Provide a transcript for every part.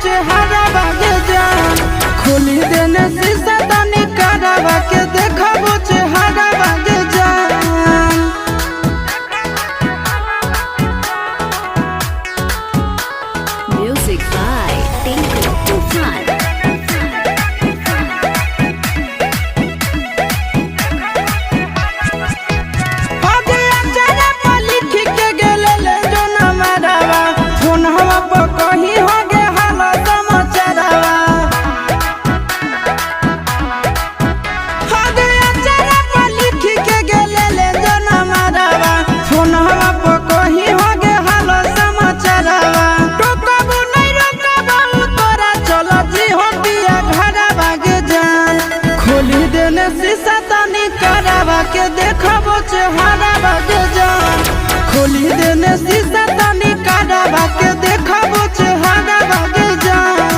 चेहरा बागे जान खोली देने शीशा तनी करावा के देखबो चेहरा बागे जान। Music by Tinku Tufan. शीशा तनी करावा के देखबो चेहरा बागे जान खोली देने शीशा तनी करावा के देखबो चेहरा बागे जान।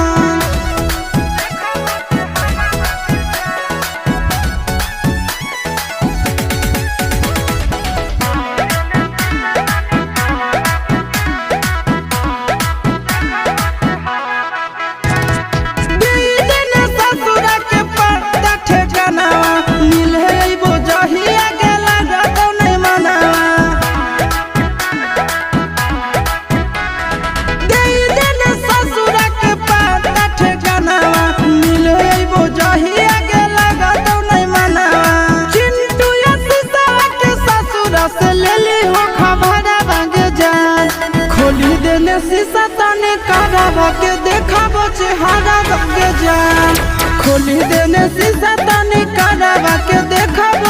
खोली देने शीशा तनी करावा के देखबो चेहरा बागे जान खोली देने शीशा तनी करावा के देखबो